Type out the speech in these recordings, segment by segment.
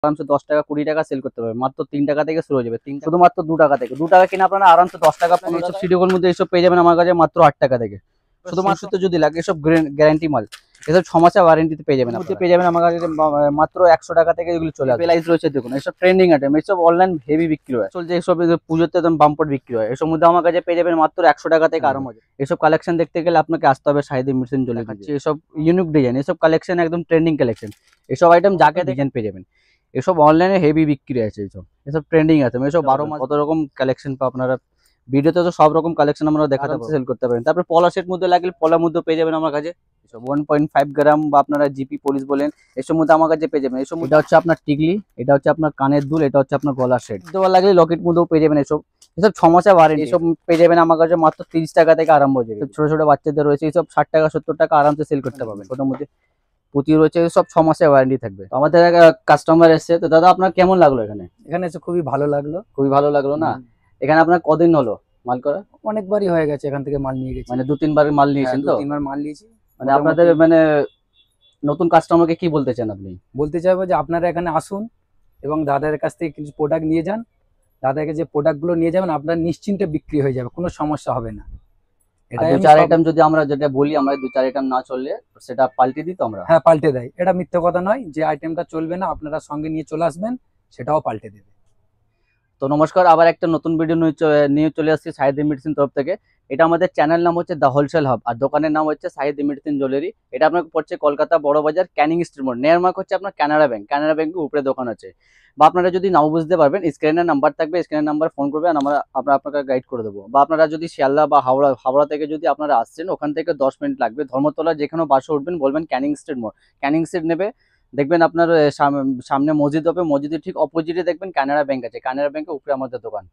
আরামসে 10 টাকা 20 টাকা সেল করতে পারবেন। মাত্র 3 টাকা থেকে শুরু হয়ে যাবে। শুধুমাত্র 2 টাকা থেকে। 2 টাকা কিনে আপনারা আরামসে 10 টাকা 15 টাকা ভিডিওর মধ্যে এসব পেয়ে যাবেন আমার কাছে মাত্র 8 টাকা থেকে। শুধুমাত্র যদি লাগে এসব গ্যারান্টি মাল। এসব 6 মাসের ওয়ারেন্টিতে পেয়ে যাবেন। আপনি পেয়ে যাবেন আমার কাছে মাত্র 100 টাকা থেকে এগুলো চলে আসবে। প্রাইস রয়েছে দেখুন। এসব ট্রেন্ডিং আইটেম, এসব অনলাইন হেভি বিক্রি হয়। চলছে এসব পুজোতে একদম বাম্পার বিক্রি হয়। এসব মধ্যে আমার কাছে পেয়ে যাবেন মাত্র 100 টাকা থেকে আরম্ভ হয়। এসব কালেকশন দেখতে গেলে আপনাকে আসতে হবে শাহিদি মেডিসিন চলে যাচ্ছে। এসব ইউনিক ডিজাইন, এসব কালেকশন একদম ট্রেন্ডিং কালেকশন। এসব আইটেম যাকে ডিজাইন পেয়ে যাবেন। এসব অনলাইনে হেভি বিক্রি আছে। এসব ট্রেন্ডিং আছে। এসব 12 মাস কত রকম কালেকশন পা আপনারা ভিডিওতে তো সব রকম কালেকশন আমরা দেখাতে পারবো, সেল করতে পারেন। তারপর পলা সেট মধ্যে লাগলে পলার মধ্যে পেয়ে যাবেন আমার কাছে। এসব 1.5 গ্রাম বা আপনারা জিপি পলিশ বলেন, এসব মধ্যে আমার কাছে পেয়ে যাবেন। এসব এটা হচ্ছে আপনার টিকলি, এটা হচ্ছে আপনার কানের দুল, এটা হচ্ছে আপনার গলার সেট। দেওয়া লাগলে লকেট মধ্যেও পেয়ে যাবেন। এসব 6 মাসের ওয়ারেন্টি। এসব পেয়ে যাবেন আমার কাছে মাত্র 30 টাকা থেকে আরম্ভ হয়ে যাবে। ছোট ছোট বাচ্চাদের রয়েছে এসব 60 টাকা 70 টাকা আরামসে সেল করতে পারবেন। ছোটোর মধ্যে পুঁতি রয়েছে, সব 6 মাসের ওয়ারেন্টি থাকবে। আমাদের কাস্টমার এসছে, তো দাদা আপনার কেমন লাগলো এখানে? এখানে এসে খুবই ভালো লাগলো। খুবই ভালো লাগলো না? এখানে আপনার কদিন হলো মাল করা? অনেকবারই হয়ে গেছে, এখান থেকে মাল নিয়ে গেছি। মানে 2-3 বার মাল নিয়েছেন? তো 2-3 বার মাল নিয়েছি। মানে আপনাদের মানে নতুন কাস্টমারকে কি বলতে চান আপনি? বলতে চাইবো যে আপনারা এখানে আসুন এবং দাদার কাছ থেকে কিছু প্রোডাক্ট নিয়ে যান। দাদাকে যে প্রোডাক্টগুলো নিয়ে যাবেন আপনার নিশ্চিন্তে বিক্রি হয়ে যাবে, কোনো সমস্যা হবে না। এটা 2-4 আইটেম যদি আমরা যেটা বলি, আমরা 2-4 আইটেম না চললে সেটা পাল্টে দিই তো আমরা? হ্যাঁ, পাল্টে দেয়। এটা মিথ্যে কথা নয়, যে আইটেমটা চলবে না আপনারা সঙ্গে নিয়ে চলে আসবেন, সেটাও পাল্টে দেবে। তো নমস্কার, আবার একটা নতুন ভিডিও নিয়ে চলে আসছি শাহিদি মেডিসিন তরফ থেকে। এটা আমাদের চ্যানেল নাম হচ্ছে দ্য হোলসেল হাব, আর দোকানের নাম হচ্ছে শাহিদি মেডিসিন জুয়েলারি। এটা আপনার পড়ছে কলকাতা বড় বাজার, ক্যানিং স্ট্রিট মোড়। নেয়ারমার্ক হচ্ছে আপনার কানাড়া ব্যাংক। কানাড়া ব্যাংকের উপরে দোকান আছে। বা আপনারা যদি নাও বুঝতে পারবেন, স্ক্রিনের নাম্বার থাকবে, স্ক্রিনের নাম্বার ফোন করবেন, আমরা আপনাকে গাইড করে দেবো। বা আপনারা যদি শিয়ালদা বা হাওড়া থেকে যদি আপনারা আসছেন, ওখান থেকে 10 মিনিট লাগবে। ধর্মতলা যেখানে বাসে উঠবেন বলবেন ক্যানিং স্ট্রিট মোড়। ক্যানিং স্ট্রিট নেবে, দেখবেন আপনার সামনে মসজিদ হবে, মসজিদের ঠিক অপোজিটে দেখবেন কানাড়া ব্যাংক আছে। কানাড়া ব্যাংকের উপরে আমাদের দোকান।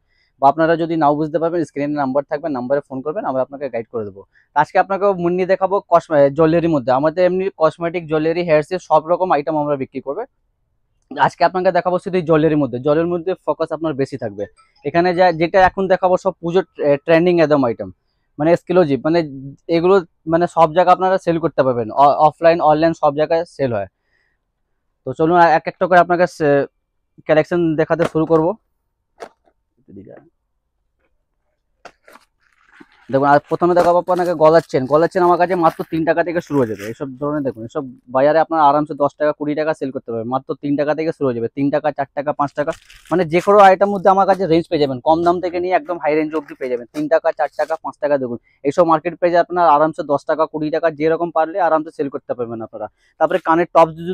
বা আপনারা যদি নাও বুঝতে পারবেন, স্ক্রিনে নাম্বার থাকবে, নাম্বারে ফোন করবেন, আমরা আপনাকে গাইড করে দেবো। আজকে আপনাকে মুন্নি দেখাবো জুয়েলারির মধ্যে। আমাদের এমনি কসমেটিক, জুয়েলারি, হেয়ার স্টাইল সব রকম আইটেম আমরা বিক্রি করবে। আজকে আপনাকে দেখাবো শুধু জুয়েলারির মধ্যে। জুয়েলারির মধ্যে ফোকাস আপনার বেশি থাকবে। এখানে যেটা এখন দেখাবো সব পুজোর ট্রেন্ডিং একদম আইটেম, মানে এক্সক্লুসিভ, মানে এগুলো মানে সব জায়গায় আপনারা সেল করতে পারবেন। অফলাইন অনলাইন সব জায়গায় সেল হয়। তো চলুন এক একটা করে আপনাকে কালেকশন দেখাতে শুরু করবো। দেখুন, আর প্রথমে দেখাবো আপনাকে গলার চেন। গলার চেন আমার কাছে মাত্র 3 টাকা থেকে শুরু হয়ে যাবে। এসব ধরনের দেখুন, এসব বাজারে আপনার আরামসে 10 টাকা 20 টাকা সেল করতে পারবেন। মাত্র 3 টাকা থেকে শুরু হয়ে যাবে। 3 টাকা 4 টাকা 5 টাকা, মানে যে কোনো আইটেম মধ্যে আমার কাছে রেঞ্জ পেয়ে যাবেন। কম দাম থেকে নিয়ে একদম হাই রেঞ্জ অবধি পেয়ে যাবেন। 3 টাকা 4 টাকা 5 টাকা দেখুন। এইসব মার্কেট প্রাইসে আপনার আরামসে 10 টাকা 20 টাকা যেরকম পারলে আরামসে সেল করতে পারবেন আপনারা। তারপরে কানের টপ, যদি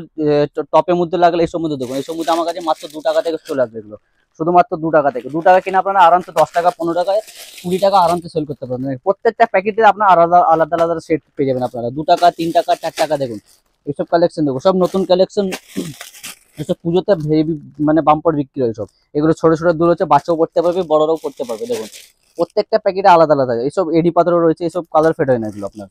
টপের মধ্যে লাগলে এইসব মধ্যে দেখুন। এইসব মধ্যে আমার কাছে মাত্র 2 টাকা থেকে চলে আসবে এগুলো। শুধুমাত্র 2 টাকা থেকে। 2 টাকা কিনে আপনারা আরামসে 10 টাকা 15 টাকায় 20 টাকা আরামসে সেল করতে পারবেন। প্রত্যেকটা প্যাকেটে আপনার আলাদা আলাদা আলাদা সেট পেয়ে যাবেন আপনারা। 2 টাকা 3 টাকা 4 টাকা দেখুন। এইসব কালেকশন দেখুন, সব নতুন কালেকশন। এসব পুজোতে হেভি মানে বাম্পার বিক্রি হয় সব। এগুলো ছোট ছোট দূর হচ্ছে, বাচ্চাও পড়তে পারবে, বড়রাও পড়তে পারবে। দেখুন প্রত্যেকটা প্যাকেটে আলাদা আলাদা। এইসব এডি পাথরও রয়েছে, এসব কালার ফেড হয় না এগুলো আপনার।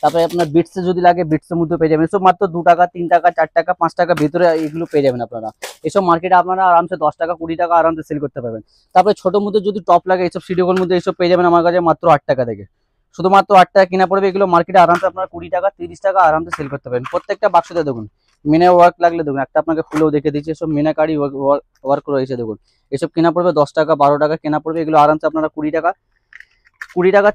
তারপরে আপনার বিটসে যদি লাগে, বিটসের মধ্যে পেয়ে যাবেন। এসব মাত্র 2 টাকা 3 টাকা 4 টাকা 5 টাকা ভিতরে এগুলো পেয়ে যাবেন আপনারা। এসব মার্কেটে আপনারা আরামসে 10 টাকা 20 টাকা আরামসে সেল করতে পারবেন। তারপরে ছোটোর মধ্যে যদি টপ লাগে, এইসব সিডিওর মধ্যে এইসব পেয়ে যাবেন আমার কাছে মাত্র 8 টাকা থেকে। শুধুমাত্র 8 টাকা কিনা পড়বে। এগুলো মার্কেটে আরামসে আপনারা 20 টাকা 30 টাকা আরামসে সেল করতে পারেন। প্রত্যেকটা বাক্সতে দেখুন মিনা ওয়ার্ক লাগলে দেখুন, একটা আপনাকে খুলেও দেখে দিচ্ছি। এসব মিনাকারি ওয়ার্ক রয়েছে দেখুন। এসব কিনা পড়বে 10 টাকা 12 টাকা কেনা পড়বে। এগুলো আরামসে আপনারা 20 টাকা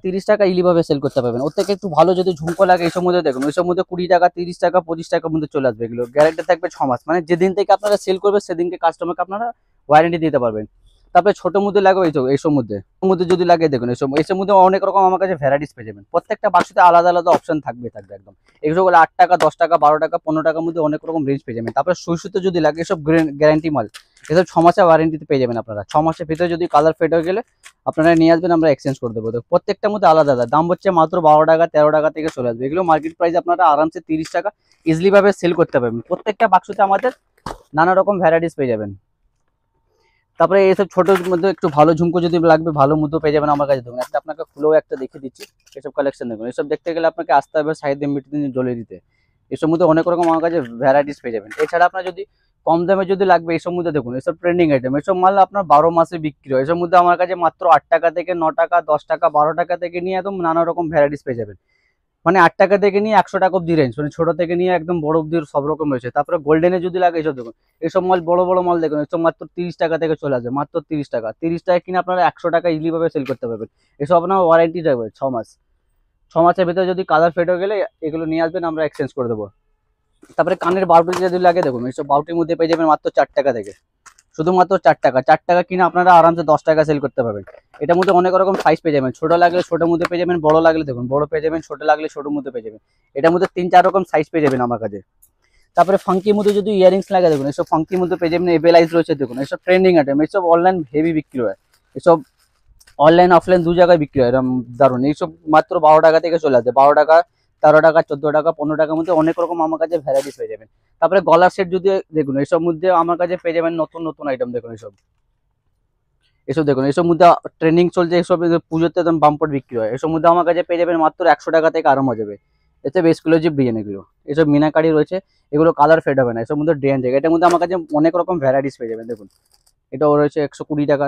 30 টাকা ইলিভাবে সেল করতে পারবেন। ওর থেকে একটু ভালো যদি ঝুমকো লাগে এইসব মধ্যে দেখুন, ওইসব মধ্যে 20 টাকা 30 টাকা 25 টাকার মধ্যে চলে আসবে। এগুলো গ্যারান্টি থাকবে 6 মাস, মানে যেদিন থেকে আপনারা সেল করবে সেদিনকে কাস্টমারকে আপনারা ওয়ারেন্টি দিতে পারবেন। তারপরে ছোট মধ্যে লাগবে এইসব মধ্যে যদি লাগে দেখুন, এইসব মধ্যে অনেক রকম আমার কাছে ভ্যারাইটিস পেয়ে যাবেন। প্রত্যেকটা বাক্সতে আলাদা আলাদা অপশন থাকবে একদম। এগুলো 8 টাকা 10 টাকা 12 টাকা 15 টাকার মধ্যে অনেক রকম রেঞ্জ পেয়ে যাবেন। তারপরে সুইতে যদি লাগে এসব গ্যারান্টি মাল। এসব 6 মাসের ওয়ারেন্টিতে পেয়ে যাবেন আপনারা। 6 মাসের ভিতরে যদি কালার ফেড হয়ে গেলে আপনারা নিয়ে আসবেন, আমরা এক্সচেঞ্জ করে দেবো। প্রত্যেকটার মধ্যে আলাদা আলাদা দাম হচ্ছে মাত্র 12 টাকা 13 টাকা থেকে চলে আসবে। এগুলো মার্কেট প্রাইস আপনারা আরামসে 30 টাকা ইজিলি ভাবে সেল করতে পারবেন। প্রত্যেকটা বাক্সতে আমাদের নানা রকম ভ্যারাইটিস পেয়ে যাবেন। তারপরে এইসব ছোটোর মধ্যে একটু ভালো ঝুমকো যদি লাগবে, ভালো মতো পেয়ে যাবেন আমার কাছে দেখুন। একটা আপনাকে খুলেও একটা দেখিয়ে দিচ্ছি। এসব কালেকশন দেখুন। এসব দেখতে গেলে আপনাকে আসতে হবে শাহিদি মেডিসিন জুয়েলারিতে। এসব মধ্যে অনেক রকম আমার কাছে ভ্যারাইটিস পেয়ে যাবেন। এছাড়া আপনার যদি কম দামে যদি লাগবে, এসব মধ্যে দেখুন এসব ট্রেন্ডিং আইটেম। এসব মাল আপনার 12 মাসে বিক্রি হয়। এসব মধ্যে আমার কাছে মাত্র 8 টাকা থেকে 9 টাকা 10 টাকা 12 টাকা থেকে নিয়ে একদম নানা রকম ভ্যারাইটিস পেয়ে যাবেন। মানে 8 টাকা থেকে নিয়ে 100 টাকা অব্দি রেঞ্জ, মানে ছোট থেকে নিয়ে একদম বড় অব্দি সব রকম রয়েছে। তারপরে গোল্ডেনে যদি লাগে এইসব দেখুন, এইসব মাল বড় বড় মাল দেখুন, এসব মাত্র 30 টাকা থেকে চলে আসবে, মাত্র 30 টাকা। 30 টাকা কিনে আপনারা 100 টাকা ইজিলি ভাবে সেল করতে পারবেন। এসব আপনার ওয়ারেন্টি থাকবে 6 মাস। 6 মাসের ভিতরে যদি কালার ফেড হয়ে গেলে এগুলো নিয়ে আসবেন, আমরা এক্সচেঞ্জ করে দেবো। তারপরে কানের বাউটি যদি লাগে দেখুন, এইসব বাউটির মধ্যে পেয়ে যাবেন মাত্র 4 টাকা থেকে, শুধুমাত্র 4 টাকা। 4 টাকা কিনে আপনারা আরামসে 10 টাকা সেল করতে পারবেন। এটার মধ্যে অনেক রকম সাইজ পেয়ে যাবেন, ছোট লাগলে ছোটোর মধ্যে পেয়ে যাবেন, বড় লাগলে দেখুন বড় পেয়ে যাবেন, ছোট লাগলে ছোটোর মধ্যে পেয়ে যাবেন। এটার মধ্যে 3-4 রকম সাইজ পেয়ে যাবেন আমার কাছে। তারপরে ফাঙ্কির মধ্যে যদি ইয়ারিংস লাগে দেখুন, এসব ফাঙ্কির মধ্যে পেয়ে যাবেন, এবেলাইজ রয়েছে দেখুন, এসব ট্রেন্ডিং আইটেম, এসব অনলাইন হেভি বিক্রি হয়, এসব অনলাইন অফলাইন দু জায়গায় বিক্রি হয়, এরকম দারুন। এইসব মাত্র 12 টাকা থেকে চলে আসে, 12 টাকা, 13 টাকা, 14 টাকা, 15 টাকার মধ্যে অনেক রকম আমার কাছে ভ্যারাইটিস পেয়ে যাবেন। তারপরে গলার সেট যদি দেখুন, এসব মধ্যে আমার কাছে পেয়ে যাবেন নতুন নতুন আইটেম দেখুন, এসব এসব দেখুন, এসব মধ্যে ট্রেন্ডিং চলছে, এসব পুজোতে একদম বাম্পার বিক্রি হয়। এসব মধ্যে আমার কাছে পেয়ে যাবেন মাত্র 100 টাকা থেকে আরম্ভ হয়ে যাবে। এতে এক্সক্লুসিভ ডিজাইন এগুলো, এসব মিনাকারি রয়েছে, এগুলো কালার ফেড হবে না, এসব মধ্যে ডিজাইন থাকে। এটার মধ্যে আমার কাছে অনেক রকম ভ্যারাইটিস পেয়ে যাবেন দেখুন। এটাও রয়েছে 120 টাকা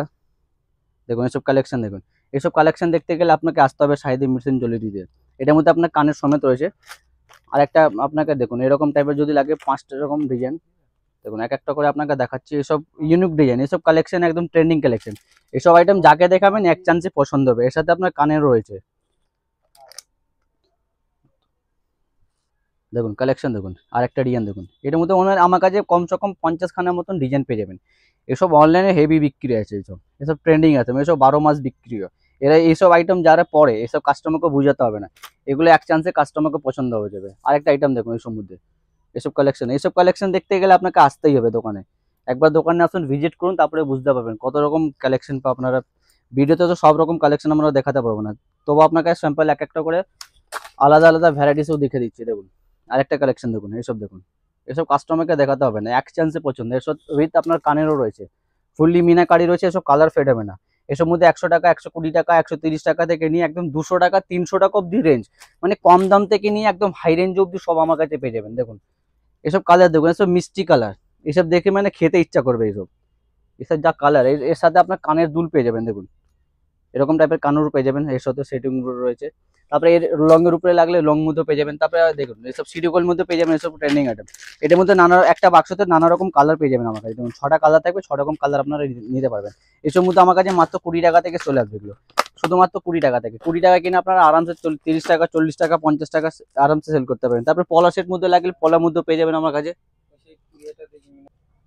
দেখুন, এসব কালেকশন দেখুন। এসব কালেকশন দেখতে গেলে আপনাকে আসতে হবে শাহিদি মেশিন জুয়েলারিতে। এটার মধ্যে আপনার কানের সমেত রয়েছে। আর একটা আপনাকে দেখুন, এরকম টাইপের যদি লাগে 5টা রকম ডিজাইন দেখুন, এক একটা করে আপনাকে দেখাচ্ছি। এসব ইউনিক ডিজাইন, এসব কালেকশন একদম ট্রেন্ডিং কালেকশন। এসব আইটেম যাকে দেখাবেন এক চান্সে পছন্দ হবে। এর সাথে আপনার কানের রয়েছে দেখুন, কালেকশন দেখুন, আর একটা ডিজাইন দেখুন। এটার মধ্যে আমার কাছে কমসে কম 50 খানার মতন ডিজাইন পেয়ে যাবেন। এসব অনলাইনে হেভি বিক্রি আছে, এসব এসব ট্রেন্ডিং আছে, এসব 12 মাস বিক্রি হয়। এরা এইসব আইটেম যারা পরে এসব কাস্টমারকে বোঝাতে হবে না, এগুলো এক চান্সে কাস্টমারকে পছন্দ হয়ে যাবে। আরেকটা আইটেম দেখুন এসব মধ্যে, এইসব কালেকশন দেখতে গেলে আপনাকে আসতেই হবে দোকানে। একবার দোকানে আসুন, ভিজিট করুন, তারপরে বুঝতে পারবেন কত রকম কালেকশন পা আপনারা। ভিডিওতে তো সব রকম কালেকশন আমরা দেখাতে পারবো না, তবু আপনাকে স্যাম্পল এক একটা করে আলাদা আলাদা ভ্যারাইটিসও দেখে দিচ্ছি দেখুন। আরেকটা কালেকশন দেখুন, এইসব দেখুন, এসব কাস্টমারকে দেখাতে হবে না, এক চান্সে পছন্দ। এসব উইথ আপনার কানেরও রয়েছে, ফুললি মিনাকারি রয়েছে, এসব কালার ফেড হবে না। এসব মধ্যে 100 টাকা, 120 টাকা, 130 টাকা থেকে নিয়ে একদম 200 টাকা, 300 টাকা অব্দি রেঞ্জ, মানে কম দাম থেকে নিয়ে একদম হাই রেঞ্জ অব্দি সব আমার কাছে পেয়ে যাবেন দেখুন। এসব কালার দেখুন, এসব মিষ্টি কালার, এসব দেখে মানে খেতে ইচ্ছা করবে। এসব এসব যা কালার, এর সাথে আপনার কানের দুল পেয়ে যাবেন দেখুন, এরকম টাইপের কানুর পেয়ে যাবেন, এর সাথে সেটিং রয়েছে। তারপরে এর লং এর উপরে লাগলে লং মধ্যে পেয়ে যাবেন। তারপরে দেখুন এসব সিডিকল মধ্যে পেয়ে যাবেন, এসব ট্রেন্ডিং আইটেম। এটার মধ্যে একটা বাক্সতে নানা রকম কালার পেয়ে যাবেন আমার কাছে দেখুন, 6টা কালার থাকবে, 6 রকম কালার আপনারা নিতে পারবেন। এসব মধ্যে আমার কাছে মাত্র 20 টাকা থেকে চলে আসবে এগুলো, শুধুমাত্র 20 টাকা থেকে। 20 টাকা কিনে আপনারা আরামসে 30 টাকা, 40 টাকা, 50 টাকা আরামসে সেল করতে পারেন। তারপরে পলা সেট মধ্যে লাগলে পলার মধ্যে পেয়ে যাবেন আমার কাছে।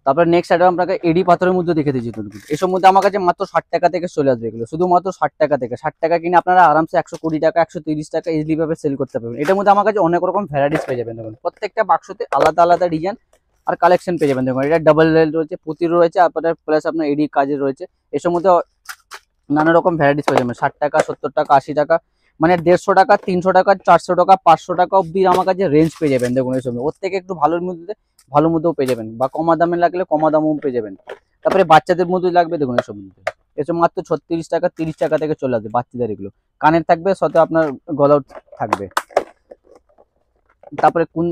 তারপরে নেক্সট আইটেম আপনাকে এডি পাথরের মধ্যে দেখে দিচ্ছি দেখুন, এসব মধ্যে আমার কাছে মাত্র 60 টাকা থেকে চলে আসবে এগুলো, শুধুমাত্র 60 টাকা থেকে। 60 টাকা কিনে আপনারা আরামসে 120 টাকা, 130 টাকা ইজিলি ভাবে সেল করতে পারবেন। এটার মধ্যে আমার কাছে অনেক রকম ভ্যারাইটিস পেয়ে যাবেন দেখুন, প্রত্যেকটা বাক্সতে আলাদা আলাদা ডিজাইন আর কালেকশন পেয়ে যাবেন দেখুন। এটা ডাবল রেল রয়েছে, পুতির রয়েছে, আপনার প্লাস আপনার এডি কাজের রয়েছে। এসব মধ্যে নানা রকম ভ্যারাইটিস পেয়ে যাবেন, 60 টাকা, 70 টাকা, 80 টাকা, মানে 150 টাকা, 300 টাকা, 400 টাকা, 500 টাকা অব্দি আমার কাছে রেঞ্জ পেয়ে যাবেন দেখুন। এসব ওর থেকে একটু ভালোর মধ্যে ভালো মধ্যেও পেয়ে যাবেন, বা কমা দামে লাগলে কমা দামও পেয়ে যাবেন। তারপরে বাচ্চাদের মধ্যে লাগবে দেখুন, এসব মধ্যে এসব মাত্র 36 টাকা, 30 টাকা থেকে চলে আসবে বাচ্চাদের এগুলো। কানের থাকবে, সাথে আপনার গলাও থাকবে। তারপরে কোন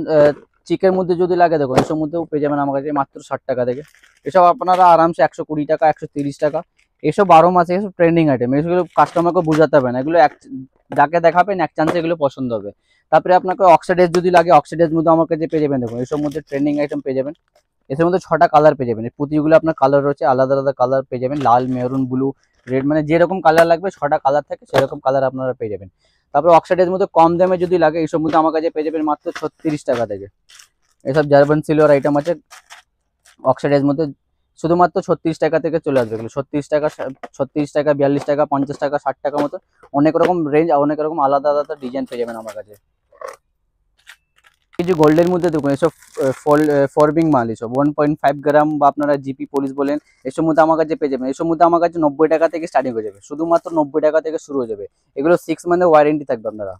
চিকের মধ্যে যদি লাগে দেখুন, এসব মধ্যেও পেয়ে যাবেন আমার কাছে মাত্র 60 টাকা থেকে। এসব আপনারা আরামসে 120 টাকা, 130 টাকা, এসব 12 মাসে এসব ট্রেন্ডিং আইটেম। এগুলো কাস্টমারকে বোঝাতে হবে না, এগুলো যাকে দেখাবেন এক চান্সে এগুলো পছন্দ হবে। তারপরে আপনাকে অক্সিডাইজ যদি লাগে, অক্সিডাইজ মধ্যে আমার কাছে পেয়ে যাবেন দেখুন, এসব মধ্যে ট্রেন্ডিং আইটেম পেয়ে যাবেন। এসব মধ্যে 6টা কালার পেয়ে যাবেন, প্রতিগুলো আপনার কালার রয়েছে, আলাদা আলাদা কালার পেয়ে যাবেন, লাল, মেরুন, ব্লু, রেড, মানে যেরকম কালার লাগবে 6টা কালার থাকে, সেরকম কালার আপনারা পেয়ে যাবেন। তারপরে অক্সিডাইজ মধ্যে কম দামে যদি লাগে, এইসব মধ্যে আমার কাছে পেয়ে যাবেন মাত্র 36 টাকা থেকে। এসব জার্মান সিলভার আইটেম আছে অক্সিডাইজ মধ্যে, শুধুমাত্র 36 টাকা থেকে চলে আসবে এগুলো। 36 টাকা, 36 টাকা, 42 টাকা, 50 টাকা, 60 টাকা মতো অনেক রকম রেঞ্জ, অনেক রকম আলাদা আলাদা ডিজাইন পেয়ে যাবেন আমার কাছে। এই যে গোল্ডের মধ্যে দেখুন, এসব ফরবিং মাল, এসব 1.5 গ্রাম বা আপনারা জিপি পলিশ বলেন, এসব মধ্যে আমার কাছে পেয়ে যাবেন। এসব মধ্যে আমার কাছে 90 টাকা থেকে স্টার্টিং হয়ে যাবে, শুধুমাত্র 90 টাকা থেকে শুরু হয়ে যাবে। এগুলো 6 মান্থের ওয়ারেন্টি থাকবে আপনারা,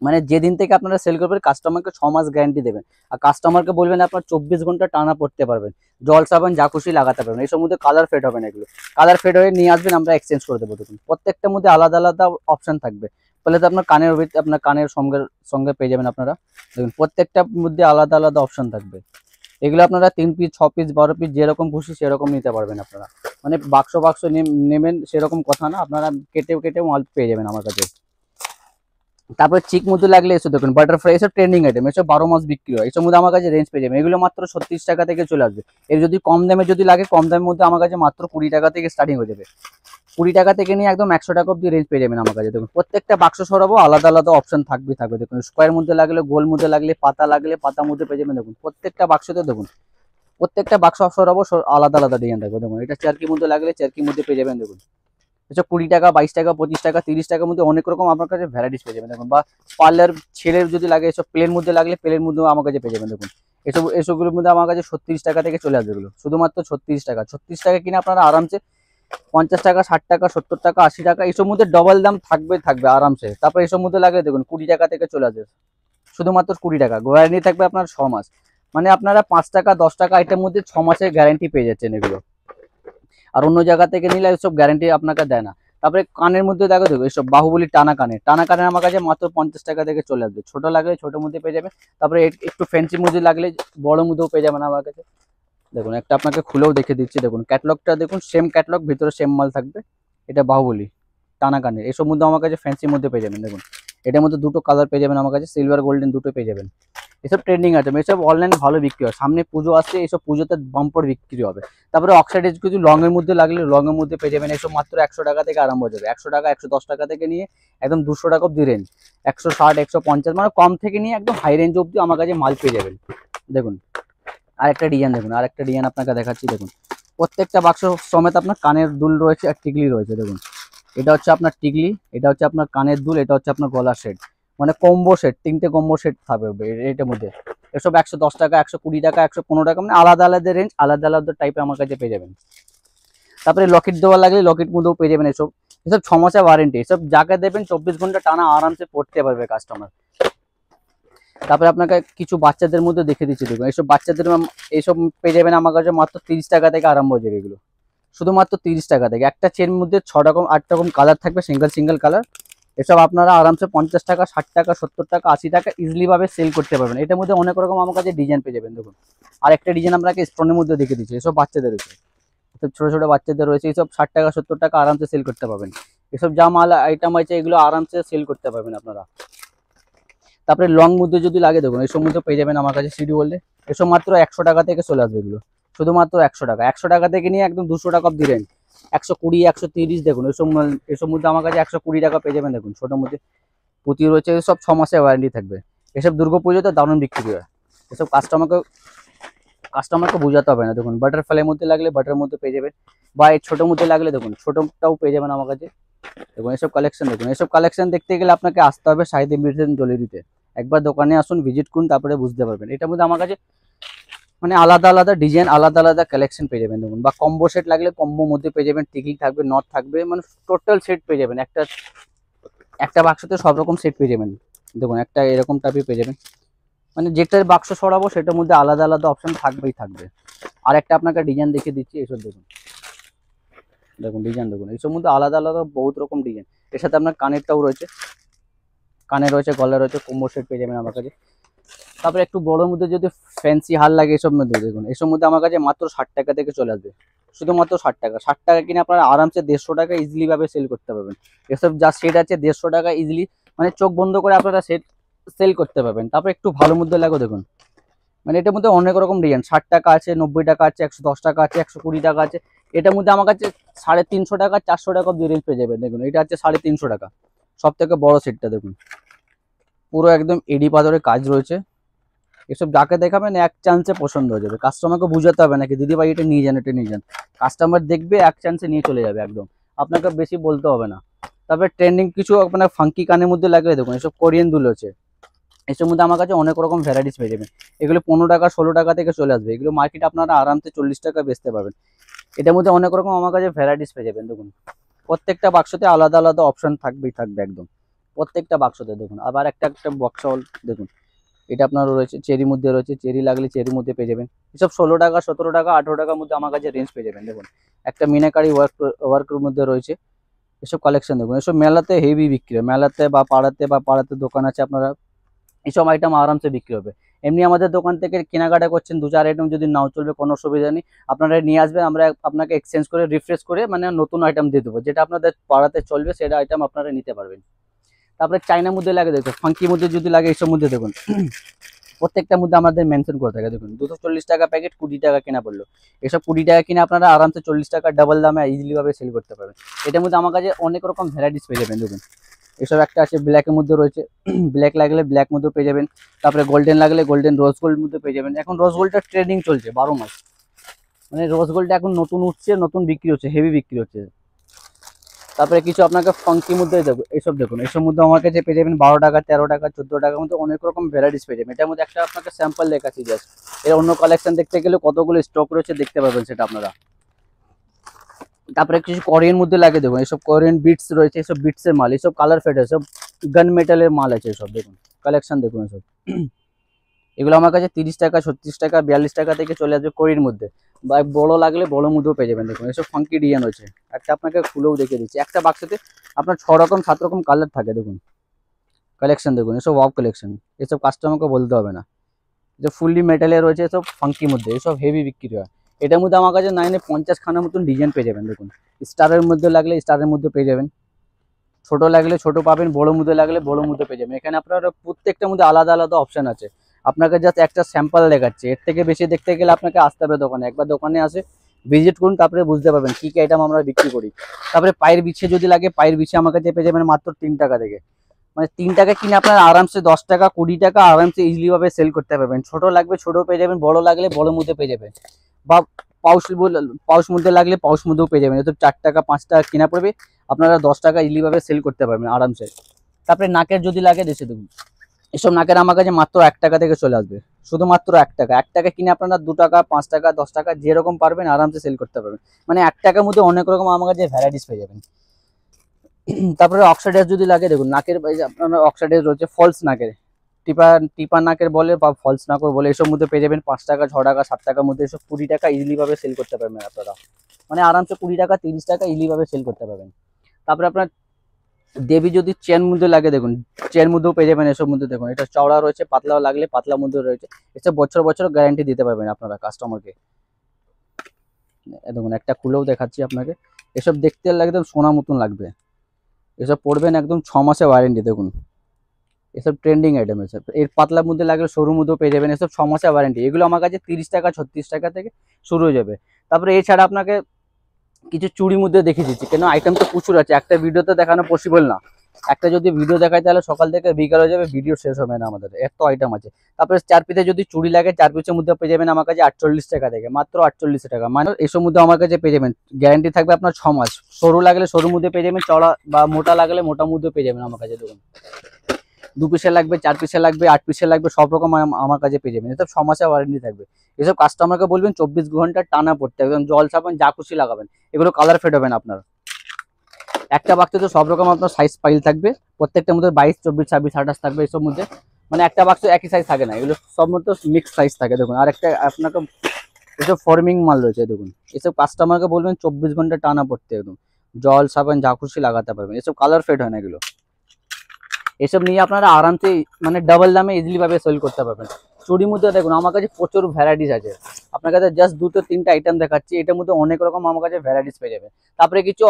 মানে যেদিন থেকে আপনারা সেল করবেন কাস্টমারকে 6 মাস গ্যারান্টি দেবেন। আর কাস্টমারকে বলবেন আপনার 24 ঘন্টা টানা পড়তে পারবেন, জল সাবান যা খুশি লাগাতে পারবেন। এসব মধ্যে কালার ফেড হবে না, এগুলো কালার ফেড হয়ে নিয়ে আসবেন, আমরা এক্সচেঞ্জ করে দেবো। দেখুন প্রত্যেকটার মধ্যে আলাদা আলাদা অপশন থাকবে, ফলে তো আপনার কানের সঙ্গে সঙ্গে পেয়ে যাবেন আপনারা। দেখুন প্রত্যেকটার মধ্যে আলাদা আলাদা অপশন থাকবে, এগুলো আপনারা 3 পিস, 6 পিস, 12 পিস যেরকম খুশি সেরকম নিতে পারবেন আপনারা, মানে বাক্স বাক্স নেবেন সেরকম কথা না, আপনারা কেটে কেটে মাল পেয়ে যাবেন আমার কাছে। তারপরে চিক মধ্যে লাগলে এসব দেখুন বাটারফ্লাই, এসব ট্রেন্ডিং আইটেম, এসব 12 মাস বিক্রি হয়। এসব মধ্যে আমার কাছে রেঞ্জ পেয়ে যাবেন, এগুলো মাত্র 36 টাকা থেকে চলে আসবে। এর যদি কম দামে যদি লাগে, কম দামের মধ্যে আমার কাছে মাত্র 20 টাকা থেকে স্টার্টিং হয়ে যাবে। 20 টাকা থেকে নিয়ে একদম 100 টাকা অব্দি রেঞ্জ পেয়ে যাবেন আমার কাছে। দেখুন প্রত্যেকটা বাক্স সরাবো আলাদা আলাদা অপশন থাকবে। দেখুন স্কোয়ার মধ্যে লাগলে, গোল মধ্যে লাগলে, পাতা লাগলে পাতা মধ্যে পেয়ে যাবেন। দেখুন প্রত্যেকটা বাক্সতে দেখুন, প্রত্যেকটা বাক্স সরাবো আলাদা আলাদা ডিজাইন থাকবে। দেখুন এটা চারকির মধ্যে লাগলে চারকির মধ্যে পেয়ে যাবেন। দেখুন এসব 20 টাকা, 22 টাকা, 25 টাকা, 30 টাকার মধ্যে অনেক রকম আপনার কাছে ভ্যারাইটিস পেয়ে যাবেন। দেখুন বা পার্লার ছেলের যদি লাগে, এসব প্লেন মধ্যে লাগলে প্লেনের মধ্যেও আমার কাছে পেয়ে যাবেন। দেখুন এসবগুলোর মধ্যে আমার কাছে 36 টাকা থেকে চলে আসবে এগুলো, শুধুমাত্র 36 টাকা। 36 টাকা কিনে আপনারা আরামসে 50 টাকা, 60 টাকা, 70 টাকা, 80 টাকা, এসব মধ্যে ডবল দাম থাকবে আরামসে। তারপর এসব মধ্যে লাগলে দেখুন 20 টাকা থেকে চলে আসবে, শুধুমাত্র 20 টাকা। গ্যারান্টি থাকবে আপনার 6 মাস, মানে আপনারা 5 টাকা 10 টাকা আইটেম মধ্যে 6 মাসের গ্যারান্টি পেয়ে যাচ্ছেন এগুলো। আর অন্য জায়গা থেকে নিলে এসব গ্যারান্টি আপনাকে দেয় না। তারপরে কানের মধ্যে দেখো এসব বাহুবলী টানা কানের আমার কাছে মাত্র 50 টাকা থেকে চলে আসবে। ছোট লাগলে ছোটোর মধ্যে পেয়ে যাবেন, তারপরে একটু ফ্যান্সি মধ্যে লাগলে বড় মধ্যেও পেয়ে যাবেন আমার কাছে। দেখুন একটা আপনাকে খুলেও দেখে দিচ্ছি, দেখুন ক্যাটলগটা দেখুন, সেম ক্যাটলগ, ভিতরে সেম মাল থাকবে। এটা বাহুবলী টানা কানের, এসব মধ্যে আমার কাছে ফ্যান্সির মধ্যে পেয়ে যাবেন। দেখুন এটার মধ্যে দুটো কালার পেয়ে যাবেন আমার কাছে, সিলভার গোল্ডেন দুটো পেয়ে যাবেন। এসব ট্রেন্ডিং আছে, এসব অনলাইনে ভালো বিক্রি হয়। সামনে পুজো আসছে, এসব পুজোতে বাম্পার বিক্রি হবে। তারপরে অক্সাইডেজ কিছু লংয়ের মধ্যে লাগলে লংয়ের মধ্যে পেয়ে যাবেন। এসব মাত্র 100 টাকা থেকে আরম্ভ হয়ে যাবে। 100 টাকা, 110 টাকা থেকে নিয়ে একদম 200 টাকা অব্দি রেঞ্জ, 160, 150, মানে কম থেকে নিয়ে একদম হাই রেঞ্জ অব্দি আমার কাছে মাল পেয়ে যাবেন। দেখুন আরেকটা ডিজাইন দেখুন, আরেকটা ডিজাইন আপনাকে দেখাচ্ছি। দেখুন প্রত্যেকটা বাক্স সমেত আপনার কানের দুল রয়েছে আর টিকলি রয়েছে। দেখুন এটা হচ্ছে আপনার টিকলি, এটা হচ্ছে আপনার কানের দুল, এটা হচ্ছে আপনার গলার সেট, মানে কম্বো সেট, 3টে কম্বো সেট থাকবে এটার মধ্যে। এসব 110 টাকা, 120 টাকা, 115 টাকা, মানে আলাদা আলাদা রেঞ্জ, আলাদা আলাদা টাইপে আমার কাছে পেয়ে যাবেন। তারপরে লকেট দেওয়া লাগলে লকেট মধ্যেও পেয়ে যাবেন। এসব 6 মাসের ওয়ারেন্টি, এসব যাকে দেবেন 24 ঘন্টা টানা আরামসে পড়তে পারবে কাস্টমার। তারপরে আপনাকে কিছু বাচ্চাদের মধ্যে দেখে দিচ্ছি। দেখুন এইসব বাচ্চাদের এইসব পেয়ে যাবেন আমার কাছে মাত্র 30 টাকা থেকে আরম্ভ হয়ে যাবে এগুলো, শুধুমাত্র 30 টাকা থেকে। একটা চেন মধ্যে 6 রকম 8 রকম কালার থাকবে, সিঙ্গেল কালার। এসব আপনারা আরামসে 50 টাকা, 60 টাকা, 70 টাকা, 80 টাকা ইজিলি ভাবে সেল করতে পারবেন। এটার মধ্যে অনেক রকম আমার কাছে ডিজাইন পেয়ে যাবেন। দেখুন আর একটা ডিজাইন আপনাকে স্টোনের মধ্যে দেখে দিচ্ছি, এসব বাচ্চাদের রয়েছে, এসব ছোট ছোট বাচ্চাদের রয়েছে। এইসব 60 টাকা, 70 টাকা আরামসে সেল করতে পারবেন। এসব যা মাল আইটেম আছে এগুলো আরামসে সেল করতে পারবেন আপনারা। তারপরে লং মধ্যে যদি লাগে, দেখুন এসব মধ্যে পেয়ে যাবেন আমার কাছে সিডি বললে। এসব মাত্র 100 টাকা থেকে চলে আসবে এগুলো, শুধুমাত্র 100 টাকা। 100 টাকা থেকে নিয়ে একদম 200 টাকা অব্দি রেঞ্জ, 120, 130। দেখুন এসব মধ্যে আমার কাছে 120 টাকা পেয়ে যাবেন। দেখুন ছোটোর মধ্যে পুঁতি রয়েছে, সব 6 মাসের ওয়ারেন্টি থাকবে। এসব দুর্গাপুজোতে দারুণ বিক্রি হয়। এসব কাস্টমারকে বোঝাতে হবে না। দেখুন বাটারফ্লাইয়ের মধ্যে লাগলে বাটার মধ্যে পেয়ে যাবেন, বা এই ছোটোর মধ্যে লাগলে দেখুন ছোটোটাও পেয়ে যাবেন আমার কাছে। দেখুন এসব কালেকশন, দেখুন এসব কালেকশন দেখতে গেলে আপনাকে আসতে হবে শাহিদ ইমিটেশন জুয়েলারিতে। একবার দোকানে আসুন, ভিজিট করুন, তারপরে বুঝতে পারবেন। এটার মধ্যে আমার কাছে মানে আলাদা আলাদা ডিজাইন, আলাদা আলাদা কালেকশন পেয়ে যাবেন। দেখুন বা কম্বো সেট লাগলে কম্বো মধ্যে পেয়ে যাবেন, টিকলি থাকবে, নট থাকবে, মানে টোটাল সেট পেয়ে যাবেন। একটা বাক্সতে সব রকম সেট পেয়ে যাবেন। দেখুন একটা এরকম টাইপের পেয়ে যাবেন, মানে যেটার বাক্স সরাবো সেটার মধ্যে আলাদা আলাদা অপশন থাকবে। আর একটা আপনাকে ডিজাইন দেখিয়ে দিচ্ছি, এসব দেখুন, দেখুন ডিজাইন দেখুন, এইসব মধ্যে আলাদা আলাদা বহুত রকম ডিজাইন। এর সাথে আপনার কানেরটাও রয়েছে, কানে রয়েছে, গলা রয়েছে, কোমর সেট পেয়ে যাবেন আমার কাছে। তারপরে একটু বড়োর মধ্যে যদি ফ্যান্সি হার লাগে, এসব মধ্যে দেখুন, এসব মধ্যে আমার কাছে মাত্র 60 টাকা থেকে চলে আসবে, শুধুমাত্র 60 টাকা। 60 টাকা কিনে আপনারা আরামসে 150 টাকা ইজিলি ভাবে সেল করতে পারবেন। এসব যা সেট আছে 150 টাকা ইজিলি, মানে চোখ বন্ধ করে আপনারা সেট সেল করতে পারবেন। তারপরে একটু ভালো মধ্যে লাগো, দেখুন মানে এটার মধ্যে অনেক রকম ডিজাইন, 60 টাকা আছে, 90 টাকা আছে, 110 টাকা আছে, 120 টাকা আছে। এটার মধ্যে আমার কাছে 350 টাকা, 400 টাকা অব্দি রেঞ্জ পেয়ে যাবেন। দেখুন এটা হচ্ছে 350 টাকা, সব থেকে বড় সেটটা। দেখুন পুরো একদম এডি পাথরের কাজ রয়েছে। এসব যাকে দেখাবেন এক চান্সে পছন্দ হয়ে যাবে। কাস্টমারকে বুঝাতে হবে নাকি দিদি ভাই এটা নিয়ে যান, এটা নিয়ে যান। কাস্টমার দেখবে এক চান্সে নিয়ে চলে যাবে একদম, আপনাকে বেশি বলতে হবে না। তারপরে ট্রেন্ডিং কিছু আপনার ফাঙ্কি কানের মধ্যে লাগলে দেখুন, এসব কোরিয়ান দুল আছে। এসব মধ্যে আমার কাছে অনেক রকম ভ্যারাইটিস পেয়ে যাবেন। এগুলো 15 টাকা, 16 টাকা থেকে চলে আসবে। এগুলো মার্কেটে আপনারা আরামসে 40 টাকা বেচতে পারবেন। এটার মধ্যে অনেক রকম আমার কাছে ভ্যারাইটিস পেয়ে যাবেন। দেখুন প্রত্যেকটা বাক্সতে আলাদা আলাদা অপশন থাকবে একদম, প্রত্যেকটা বাক্সতে। দেখুন আবার একটা বাক্স দেখুন, এটা আপনার রয়েছে চেরি মধ্যে রয়েছে, চেরি লাগলে চেরির মধ্যে পেয়ে যাবেন। এসব 16 টাকা, 17 টাকা, 18 টাকার মধ্যে আমার কাছে রেঞ্জ পেয়ে যাবেন। দেখুন একটা মিনাকারি ওয়ার্কের মধ্যে রয়েছে। এসব কালেকশন দেখুন, এসব মেলাতে হেভি বিক্রি হয়। মেলাতে বা পাড়াতে দোকান আছে আপনারা, এইসব আইটেম আরামসে বিক্রি হবে। এমনি আমাদের দোকান থেকে কেনাকাটা করছেন, 2-4 আইটেম যদি নাও চলবে কোনো অসুবিধা নেই, আপনারা নিয়ে আসবেন, আমরা আপনাকে এক্সচেঞ্জ করে রিফ্রেশ করে মানে নতুন আইটেম দিয়ে দেবো, যেটা আপনাদের পাড়াতে চলবে সেটা আইটেম আপনারা নিতে পারবেন। তারপরে চাইনার মধ্যে লাগে দেখুন, ফাঙ্কির মধ্যে যদি লাগে এইসব মধ্যে দেখুন প্রত্যেকটার মধ্যে আমাদের মেনশন করে থাকে দেখুন 240 টাকা প্যাকেট 20 টাকা কেনা পড়লো। এসব 20 টাকা কিনে আপনারা আরামসে 40 টাকা ডাবল দামে ইজিলি ভাবে সেল করতে পারবেন। এটার মধ্যে আমার কাছে অনেক রকম ভ্যারাইটিস পেয়ে যাবেন দেখুন। এসব একটা আছে ব্ল্যাকের মধ্যে রয়েছে, ব্ল্যাক লাগলে ব্ল্যাক মধ্যে পেয়ে যাবেন। তারপরে গোল্ডেন লাগলে গোল্ডেন রোজ গোল্ড মধ্যে পেয়ে যাবেন। এখন রোজ গোল্ডটা ট্রেডিং চলছে 12 মাস, মানে রোজ গোল্ডটা এখন নতুন উঠছে, নতুন বিক্রি হচ্ছে, হেভি বিক্রি হচ্ছে। তারপরে কিছু আপনাকে ফাঙ্কি মধ্যে দেখুন, এইসব দেখুন, এইসব মধ্যে আমার কাছে পেয়ে যাবেন 12 টাকা 13 টাকা 14 টাকার মধ্যে অনেক রকম ভ্যারাইটিস পেয়ে যাবেন। এটার মধ্যে একটা আপনাকে স্যাম্পল দেখাচ্ছি জাস্ট, এর অন্য কালেকশন দেখতে গেলে কতগুলো স্টক রয়েছে দেখতে পাবেন সেটা আপনারা। তারপরে কিছু কোরিয়ান মধ্যে লাগে দেখুন, এইসব কোরিয়ান বিটস রয়েছে, এসব বিটসের মাল, এসব কালার ফেড, এসব গান মেটালের মাল আছে, এসব দেখুন কালেকশন দেখুন এসব। এগুলো আমার কাছে 30 টাকা 36 টাকা 42 টাকা থেকে চলে আসবে কোরিয়ার মধ্যে, বা বড় লাগলে বড় মধ্যেও পেয়ে যাবেন দেখুন। এসব ফাঙ্কি ডিজাইন হচ্ছে, একটা আপনাকে খুলেও দেখে দিচ্ছি। একটা বাক্সতে আপনার 6 রকম 7 রকম কালার থাকে দেখুন, কালেকশন দেখুন, এসব ওয়াও কালেকশন, এসব কাস্টমারকে বলতে হবে না। যে ফুললি মেটালে রয়েছে এসব ফাঙ্কির মধ্যে, এসব হেভি বিক্রি হয়। এটার মধ্যে আমার কাছে 50 খানার মতন ডিজাইন পেয়ে যাবেন দেখুন। স্টারের মধ্যে লাগলে স্টারের মধ্যে পেয়ে যাবেন, ছোট লাগলে ছোট পাবেন, বড় মধ্যে লাগলে বড় মধ্যে পেয়ে যাবেন। এখানে আপনার প্রত্যেকটার মধ্যে আলাদা আলাদা অপশন আছে। আপনাকে জাস্ট একটা স্যাম্পল দেখাচ্ছে, এর থেকে বেশি দেখতে গেলে আপনাকে আসতে হবে দোকানে, একবার দোকানে আসে ভিজিট করুন, তারপরে বুঝতে পারবেন কি কি আইটেম আমরা বিক্রি করি। তারপরে পায়ের বিছে যদি লাগে, পায়ের বিছে আমার কাছে পেয়ে যাবেন মাত্র 3 টাকা থেকে, মানে 3 টাকা কিনে আপনারা আরামসে 10 টাকা 20 টাকা আরামসে ইজিলি ভাবে সেল করতে পারবেন। ছোট লাগবে ছোট পেয়ে যাবেন, বড় লাগলে বড় মধ্যে পেয়ে যাবেন, বা পাউস মধ্যে লাগলে পাউস মধ্যেও পেয়ে যাবেন। এত 4 টাকা 5 টাকা কিনা পড়বে, আপনারা 10 টাকা ইজিলি ভাবে সেল করতে পারবেন আরামসে। তারপরে নাকের যদি লাগে দেশে দেখুন, এসব নাকের আমার কাছে মাত্র 1 টাকা থেকে চলে আসবে, শুধুমাত্র 1 টাকা। 1 টাকা কিনে আপনারা 2 টাকা 5 টাকা 10 টাকা যেরকম পারবেন আরামসে সেল করতে পারবেন। মানে 1 টাকার মধ্যে অনেক রকম আমার কাছে ভ্যারাইটিস পেয়ে যাবেন। তারপরে অক্সাইডাইজ যদি লাগে দেখুন, নাকের আপনার অক্সাইডাইজ রয়েছে ফলস নাকের, টিপা টিপা নাকের বলে বা ফলস নাকর বলে, এসব মধ্যে পেয়ে যাবেন 5 টাকা 6 টাকা 7 টাকার মধ্যে। এসব 20 টাকা ইজিলি ভাবে সেল করতে পারবেন আপনারা, মানে আরামসে 20 টাকা 30 টাকা ইজিলি ভাবে সেল করতে পারবেন। তারপরে আপনার দেবী যদি চেন মধ্যে লাগে দেখুন, চেন মধ্যেও পেয়ে যাবেন। এসব মধ্যে দেখুন এটা চওড়া রয়েছে, পাতলাও লাগলে পাতলা মধ্যে রয়েছে। এসব বছর বছর গ্যারান্টি দিতে পারবেন আপনারা কাস্টমারকে। দেখুন একটা খুলেও দেখাচ্ছি আপনাকে, এসব দেখতে একদম সোনা মতন লাগবে, এসব পড়বেন একদম 6 মাসে ওয়ারেন্টি দেখুন। এসব ট্রেন্ডিং আইটেম, এসব এর পাতলার মধ্যে লাগলে সরুর মধ্যেও পেয়ে যাবেন। এসব 6 মাসে ওয়ারেন্টি, এগুলো আমার কাছে 30 টাকা 36 টাকা থেকে শুরু হয়ে যাবে। তারপরে এছাড়া আপনাকে কিছু চুড়ির মধ্যে দেখিয়ে দিচ্ছি, কেন আইটেম তো প্রচুর আছে, একটা ভিডিওতে দেখানো পসিবল না। একটা যদি ভিডিও দেখায় তাহলে সকাল থেকে বিকাল হয়ে যাবে, ভিডিও শেষ হবে না আমাদের, এত আইটেম আছে। তারপরে 4 পিসে যদি চুড়ি লাগে 4 পিসের মধ্যে পেয়ে যাবেন আমার কাছে 48 টাকা থেকে, মাত্র 48 টাকা। মানে এসব মধ্যে আমার কাছে পেয়ে যাবেন, গ্যারান্টি থাকবে আপনার 6 মাস। সরু লাগলে সরুর মধ্যে পেয়ে যাবেন, চড়া বা মোটা লাগলে মোটার মধ্যে পেয়ে যাবেন আমার কাছে দেখুন। 2 পিসে লাগবে 4 পিসে লাগবে 8 পিসে লাগবে, সব রকম আমার কাছে পেয়ে যাবেন। এসব 6 মাসে ওয়ারেন্টি থাকবে। এসব কাস্টমারকে বলবেন 24 ঘন্টা টানা পড়তে, একদম জল সাবান যা খুশি লাগাবেন, এগুলো কালার ফেড হবে না আপনার। একটা বাক্সে তো সব রকম আপনার সাইজ ফাইল থাকবে, প্রত্যেকটার মধ্যে 22 24 26 28 থাকবে এসব মধ্যে, মানে একটা বাক্স একই সাইজ থাকে না, এগুলো সব মধ্যে মিক্স সাইজ থাকে দেখুন। আর একটা আপনাকে এসব ফর্মিং মাল রয়েছে দেখুন, এসব কাস্টমারকে বলবেন 24 ঘন্টা টানা পড়তে, একদম জল সাবান যা খুশি লাগাতে পারবেন। এসব কালার ফেড হয় না এগুলো, এসব নিয়ে আপনারা আরামসে মানে ডাবল দামে ইজিলি ভাবে সেল করতে পারবেন। চুড়ির মধ্যে দেখুন আমার কাছে প্রচুর ভ্যারাইটিস আছে, আপনার কাছে জাস্ট 2-3টা আইটেম দেখাচ্ছি, এটার মধ্যে অনেক রকম আমার কাছে ভ্যারাইটিস পেয়ে যাবেন। তারপরে কিছু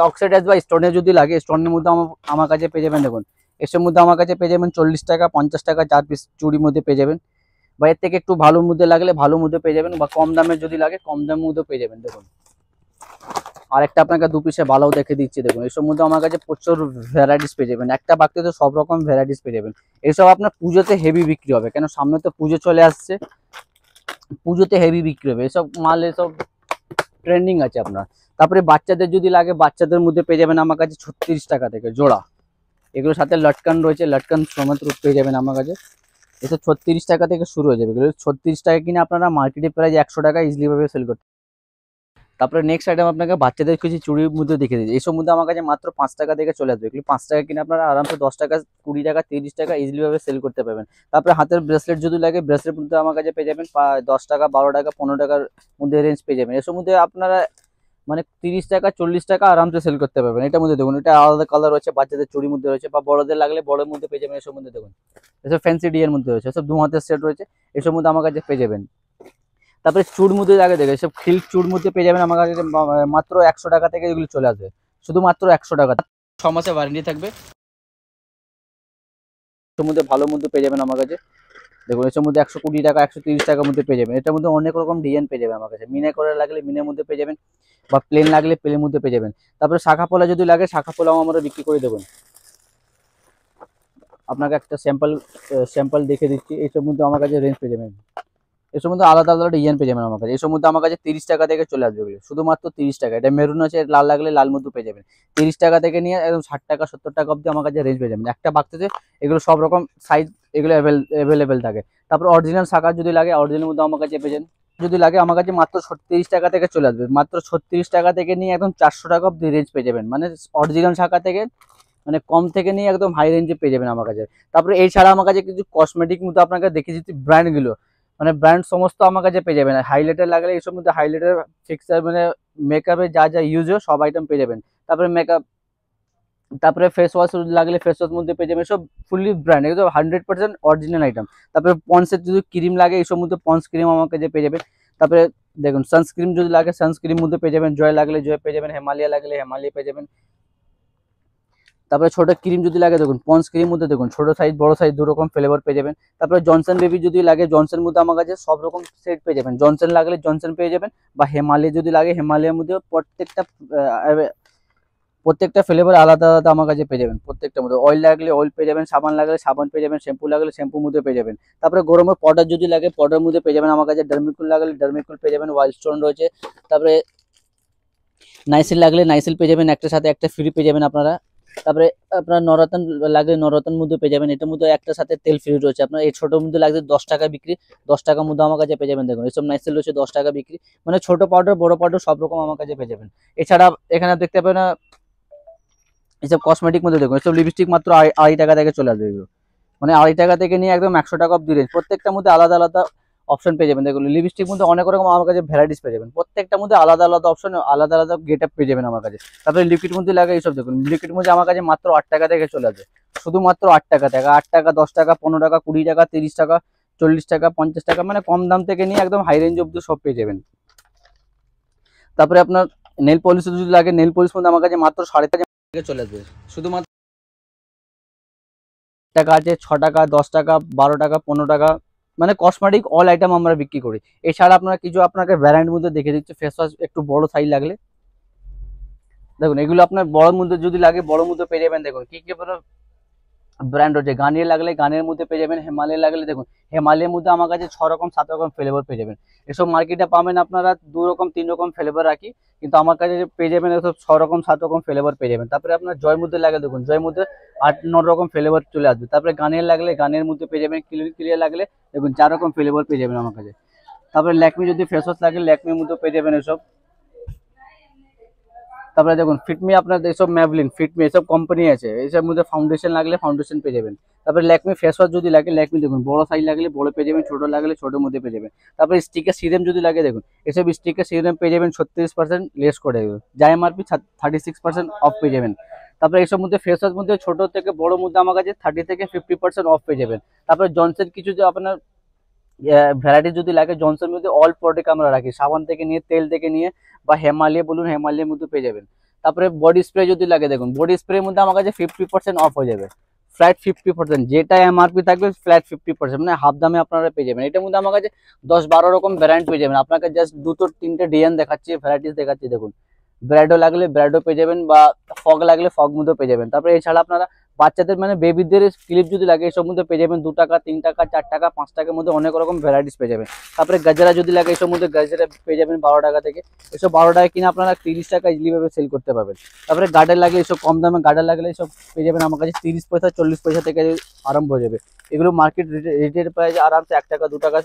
অক্সাইডাইজ বা স্টোনের যদি লাগে, স্টোনের মধ্যে আমার কাছে পেয়ে যাবেন দেখুন। এসব মধ্যে আমার কাছে পেয়ে যাবেন 40 টাকা 50 টাকা 4 পিস চুড়ির মধ্যে পেয়ে যাবেন, বা এর থেকে একটু ভালোর মধ্যে লাগলে ভালোর মধ্যে পেয়ে যাবেন, বা কম দামের যদি লাগে কম দামের মধ্যে পেয়ে যাবেন দেখুন। আরেকটা আপনাকে 2 পিসে ভালোও দেখে দিচ্ছি দেখুন, এসব মধ্যে আমার কাছে প্রচুর ভ্যারাইটিস পেয়ে যাবেন। একটা বাক্সে সব রকম ভ্যারাইটিস পেয়ে যাবেন। এসব আপনার পুজোতে হেভি বিক্রি হবে, কেন সামনে তো পুজো চলে আসছে, পুজোতে হেভি বিক্রি হবে এসব মাল, এসব ট্রেন্ডিং আছে আপনার। তারপরে বাচ্চাদের যদি লাগে, বাচ্চাদের মধ্যে পেয়ে যাবেন আমার কাছে 36 টাকা থেকে জোড়া, এগুলোর সাথে লটকান রয়েছে, লটকান সমেত পেয়ে যাবেন আমার কাছে। এসব 36 টাকা থেকে শুরু হয়ে যাবে, এগুলো 36 টাকা কিনে আপনারা মার্কেটে প্রাইস 100 টাকা ইজিলি ভাবে সেল করতে। তারপরে নেক্সট আইটেম আপনাকে বাচ্চাদের কিছু চুড়ির মধ্যে দেখে দিচ্ছি, এইসব মধ্যে আমার কাছে মাত্র 5 টাকা থেকে চলে আসবে, এগুলো 5 টাকা কিনে আপনারা আরামসে 10 টাকা 20 টাকা 30 টাকা ইজিলি ভাবে সেল করতে পারবেন। তারপরে হাতের ব্রেসলেট যদি লাগে, ব্রেসলেট মধ্যে আমার কাছে পেয়ে যাবেন 10 টাকা 12 টাকা 15 টাকার মধ্যে রেঞ্জ পেয়ে যাবেন। এসব মধ্যে আপনারা মানে 30 টাকা 40 টাকা আরামসে সেল করতে পারবেন। এটার মধ্যে দেখুন, এটা আলাদা কালার রয়েছে, বাচ্চাদের চুড়ির মধ্যে রয়েছে, বা বড়দের লাগলে বড়ের মধ্যে পেয়ে যাবেন। এসব মধ্যে দেখুন, এসব ফ্যান্সি ডিয়ের মধ্যে রয়েছে, এসব 2 হাতের সেট রয়েছে, এসব মধ্যে আমার কাছে পেয়ে যাবেন। তারপরে চুড় মধ্যে আগে দেখে সব খিল চুড় মধ্যে পেয়ে যাবেন আমার কাছে মাত্র 100 টাকা থেকে, এগুলো চলে আসবে শুধুমাত্র 100 টাকা, 6 মাসে ওয়ারেন্টি থাকবে। এর মধ্যে ভালো মধ্যে পেয়ে যাবেন আমার কাছে। দেখুন এর মধ্যে 120 টাকা 130 টাকার মধ্যে পেয়ে যাবেন। এটার মধ্যে অনেক রকম ডিজাইন পেয়ে যাবেন আমার কাছে। মিনে করে লাগলে মিনের মধ্যে পেয়ে যাবেন, বা প্লেন লাগলে প্লেনের মধ্যে পেয়ে যাবেন। তারপরে শাখা পলা যদি লাগে শাখা পলাও আমরা বিক্রি করে দেবেন। আপনাকে একটা স্যাম্পল দেখে দিচ্ছি। এইসব মধ্যে আমার কাছে রেঞ্জ পেয়ে যাবেন। এর মধ্যে আলাদা আলাদা ডিজাইন পেয়ে যাবেন আমার কাছে। এর মধ্যে আমার কাছে 30 টাকা থেকে চলে আসবে এগুলো, শুধুমাত্র 30 টাকা। এটা মেরুন আছে, লাল লাগলে লাল মধ্যে পেয়ে যাবেন। 30 টাকা থেকে নিয়ে একদম 60 টাকা 70 টাকা অবধি আমার কাছে রেঞ্জ পেয়ে যাবেন। একটা বাক্সতে এগুলো সব রকম সাইজ এগুলো অ্যাভেলেবেল থাকে। তারপর অরিজিনাল শাখা যদি লাগে অরিজিনাল মধ্যে আমার কাছে পেয়ে যাবেন। যদি লাগে আমার কাছে মাত্র 36 টাকা থেকে চলে আসবে। মাত্র 36 টাকা থেকে নিয়ে একদম 400 টাকা অবধি রেঞ্জ পেয়ে যাবেন। মানে অরিজিনাল শাখা থেকে মানে কম থেকে নিয়ে একদম হাই রেঞ্জে পেয়ে যাবেন আমার কাছে। তারপরে এছাড়া আমার কাছে কিছু কসমেটিক মধ্যে আপনাকে দেখিয়ে দিচ্ছি ব্র্যান্ডগুলো, মানে ব্র্যান্ড সমস্ত আমার কাছে পেয়ে যাবেন। হাইলাইটার লাগলে এইসব মধ্যে হাইলাইটার ফিক্সার মানে মেকআপে যা যা ইউজ হয় সব আইটেম পেয়ে যাবেন। তারপরে তারপরে ফেস ওয়াশ লাগলে ফেস ওয়াশ মধ্যে পেয়ে যাবেন। সব ফুললি ব্র্যান্ড, একদম 100% অরিজিনাল আইটেম। তারপরে পন্সের যদি ক্রিম লাগে এইসব মধ্যে পন্স ক্রিম আমার কাছে পেয়ে যাবেন। তারপরে দেখুন সানস্ক্রিন যদি লাগে সানস্ক্রিন মধ্যে পেয়ে যাবেন। জয় লাগলে জয় পেয়ে যাবেন, হিমালয়া লাগলে হিমালয়া পেয়ে যাবেন। তারপরে ছোট ক্রিম যদি লাগে দেখুন পন্স ক্রিম মধ্যে দেখুন ছোট সাইজ বড় সাইজ দু রকম ফ্লেভার পেয়ে যাবেন। তারপরে জনসন বেবি যদি লাগে জনসন মধ্যে আমার কাছে সব রকম সেট পেয়ে যাবেন। জনসন লাগলে জনসন পেয়ে যাবেন, বা হিমালয় যদি লাগে হিমালয়ের মধ্যে প্রত্যেকটা ফ্লেভার আলাদা আলাদা আমার কাছে পেয়ে যাবেন। প্রত্যেকটার মধ্যে অয়েল লাগলে অয়েল পেয়ে যাবেন, সাবান লাগলে সাবান পেয়ে যাবেন, শ্যাম্পু লাগলে শ্যাম্পুর মধ্যে পেয়ে যাবেন। তারপরে গরমের পাউডার যদি লাগে পাউডার মধ্যে পেয়ে যাবেন আমার কাছে। ডার্মিকুল লাগলে ডার্মিকুল পেয়ে যাবেন, ওয়াইল্ড স্টোন রয়েছে। তারপরে নাইসিল লাগলে নাইসিল পেয়ে যাবেন, একটার সাথে একটা ফ্রি পেয়ে যাবেন আপনারা। তারপরে আপনার নরতন লাগলে নরতন মধ্যে পেয়ে যাবেন। এটার মধ্যে একটার সাথে তেল ফ্রি রয়েছে। আপনার এই ছোটোর মধ্যে লাগছে 10 টাকা বিক্রি, 10 টাকার মধ্যে আমার কাছে পেয়ে যাবেন। দেখুন এইসব নাইসিল রয়েছে 10 টাকা বিক্রি, মানে ছোট পাউডার বড় পাউডার সব রকম আমার কাছে পেয়ে যাবেন। এছাড়া এখানে দেখতে পাবেন এইসব কসমেটিক মধ্যে দেখুন এইসব লিপস্টিক মাত্র 2.5 টাকা থেকে চলে আসবে এগুলো, মানে 2.5 টাকা থেকে নিয়ে একদম 100 টাকা অব্দি রেঞ্জ। প্রত্যেকটার মধ্যে আলাদা আলাদা অপশন পেয়ে যাবেন। দেখুন লিপস্টিক মধ্যে অনেক রকম আমার কাছে ভ্যারাইটিস পেয়ে যাবেন। প্রত্যেকটার মধ্যে আলাদা আলাদা অপশন আলাদা আলাদা গেট আপ পেয়ে যাবেন আমার কাছে। তারপরে লিকুইড মধ্যে লাগে এইসব দেখুন লিকুইড মধ্যে আমার কাছে মাত্র 8 টাকা থেকে চলে আসবে, শুধুমাত্র 8 টাকা থেকে। 8 টাকা 10 টাকা 15 টাকা 20 টাকা 30 টাকা 40 টাকা 50 টাকা, মানে কম দাম থেকে নিয়ে একদম হাই রেঞ্জ অব্দি সব পেয়ে যাবেন। তারপরে আপনার নেল পলিশ যদি লাগে নেল পলিশ মধ্যে আমার কাছে মাত্র 3.5 থেকে চলে আসবে, শুধুমাত্র টাকা আছে 6 টাকা 10 টাকা 12 টাকা 15 টাকা, মানে কসমেটিক অল আইটেম আমরা বিক্রি করি। এছাড়া আপনার কিছু আপনাকে ভ্যারাইটির মধ্যে দেখে দিচ্ছি। ফেস ওয়াশ একটু বড় সাইজ লাগলে দেখুন এগুলো আপনার বড় মধ্যে যদি লাগে বড় মধ্যে পেয়ে যাবেন। দেখুন কি কি ব্র্যান্ড হচ্ছে গার্নিয়ার লাগলে গার্নিয়ার মধ্যে পেয়ে যাবেন। হিমালয় লাগলে দেখুন হিমালয়ের মধ্যে আমার কাছে 6 রকম 7 রকম ফ্লেভার পেয়ে যাবেন। এসব মার্কেটে পাবেন আপনারা 2 রকম 3 রকম ফ্লেভার রাখি, কিন্তু আমার কাছে পেয়ে যাবেন এসব 6 রকম 7 রকম ফ্লেভার পেয়ে যাবেন। তারপরে আপনার জয়ের মধ্যে লাগে দেখুন জয়ের মধ্যে 8-9 রকম ফ্লেভার চলে আসবে। তারপরে গার্নিয়ার লাগলে গার্নিয়ার মধ্যে পেয়ে যাবেন। ক্লিয়ার লাগলে দেখুন 4 রকম ফ্লেভার পেয়ে যাবেন আমার কাছে। তারপরে ল্যাকমি যদি ফেস ওয়াশ লাগে ল্যাকমির মধ্যে পেয়ে যাবেন এসব। তারপরে দেখুন ফিটমি আপনার এইসব ম্যাভলিন ফিটমি এসব কোম্পানি আছে, এইসব মধ্যে ফাউন্ডেশন লাগলে ফাউন্ডেশন পেয়ে যাবেন। তারপরে ল্যাকমি ফেস ওয়াশ যদি লাগে ল্যাকমি দেখুন বড় সাইজ লাগলে বড় পেয়ে যাবেন, ছোট লাগলে ছোটোর মধ্যে পেয়ে যাবেন। তারপরে স্টিকের সিরাম যদি লাগে দেখুন এসব স্টিকের সিরাম পেয়ে যাবেন 36% লেস করে, যা এমআরপি 36% অফ পেয়ে যাবেন। তারপরে এইসব মধ্যে ফেস ওয়াশ মধ্যে ছোট থেকে বড় মধ্যে আমার কাছে 30 থেকে 50% অফ পেয়ে যাবেন। তারপরে জনসন কিছু যে আপনার ভ্যারাইটি যদি লাগে জনসন মধ্যে অল প্রোডাক্ট আমরা রাখি, সাবান থেকে নিয়ে তেল থেকে নিয়ে বা হিমালয় বলুন হিমালয়ের মধ্যে পেয়ে যাবেন। তারপরে বডি স্প্রে যদি লাগে দেখুন বডি স্প্রের মধ্যে আমার কাছে 50% অফ হয়ে যাবে, ফ্ল্যাট 50%, যেটা এমআরপি থাকবে ফ্ল্যাট 50%, মানে হাফ দামে আপনারা পেয়ে যাবেন। এটার মধ্যে আমার কাছে 10-12 রকম ভ্যারাইটি পেয়ে যাবেন। আপনাকে জাস্ট 2-3টে ডিজাইন দেখাচ্ছি, ভ্যারাইটিস দেখাচ্ছি। দেখুন ব্র্যাডো লাগলে ব্র্যাডো পেয়ে যাবেন, বা ফগ লাগলে ফগ মধ্যে পেয়ে যাবেন। তারপরে এছাড়া আপনারা বাচ্চাদের মানে বেবিদের ক্লিপ যদি লাগে এসব মধ্যে পেয়ে যাবেন 2 টাকা 3 টাকা 4 টাকা 5 টাকার মধ্যে অনেক রকম ভ্যারাইটিস পেয়ে যাবেন। তারপরে গাজরা যদি লাগে এসব মধ্যে গাজরা পেয়ে যাবেন 12 টাকা থেকে। এসব 12 টাকা কিনে আপনারা 30 টাকা ইজিলি ভাবে সেল করতে পারবেন। তারপরে গার্ডার লাগে এসব কম দামে গার্ডার লাগলে এসব পেয়ে যাবেন আমার কাছে 30 পয়সা 40 পয়সা থেকে আরম্ভ হয়ে যাবে। এগুলো মার্কেট রেটের প্রাইস আরামসে 1 টাকা 2 টাকা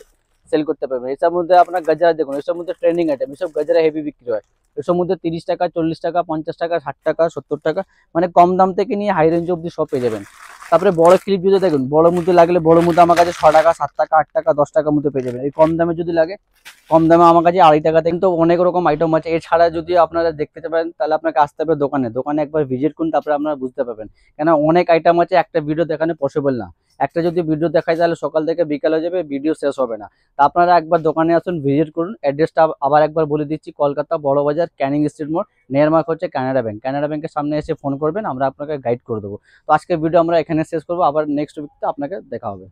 সেল করতে পারবেন। এসব মধ্যে আপনার গাজরা দেখুন এসব মধ্যে ট্রেন্ডিং আইটেম, এসব গাজরা হেভি বিক্রি হয়। এসব মধ্যে 30 টাকা 40 টাকা 50 টাকা 60 টাকা 70 টাকা, মানে কম দাম থেকে নিয়ে হাই রেঞ্জ অব্দি সব পেয়ে যাবেন। তারপরে বড় ক্লিপ যদি দেখুন বড় মধ্যে লাগলে বড় মধ্যে আমার কাছে 6 টাকা 7 টাকা 8 টাকা 10 টাকার মধ্যে পেয়ে যাবেন। এই কম দামে যদি লাগে কম দামে আমার কাছে 2.5 টাকা থেকে, কিন্তু অনেক রকম আইটেম আছে। এছাড়া যদি আপনারা দেখতে পারেন তাহলে আপনাকে আসতে হবে দোকানে, দোকানে একবার ভিজিট করুন তারপরে আপনারা বুঝতে পারবেন, কেন অনেক আইটেম আছে একটা ভিডিও দেখানো পসিবল না। একটা যদি ভিডিও দেখাই তাহলে সকাল থেকে বিকাল হয়ে যাবে, ভিডিও শেষ হবে না। তা আপনারা একবার দোকানে আসুন, ভিজিট করুন। অ্যাড্রেসটা আবার একবার বলে দিচ্ছি, কলকাতা বড় বাজার, ক্যানিং স্ট্রিট মোড়, নিয়ার মার্ক হচ্ছে কানাডা ব্যাংক। কানাডা ব্যাংকের সামনে এসে ফোন করবেন, আমরা আপনাকে গাইড করে দেবো। তো আজকের ভিডিও আমরা এখানে শেষ করবো, আবার নেক্সট উইকতে আপনাকে দেখা হবে।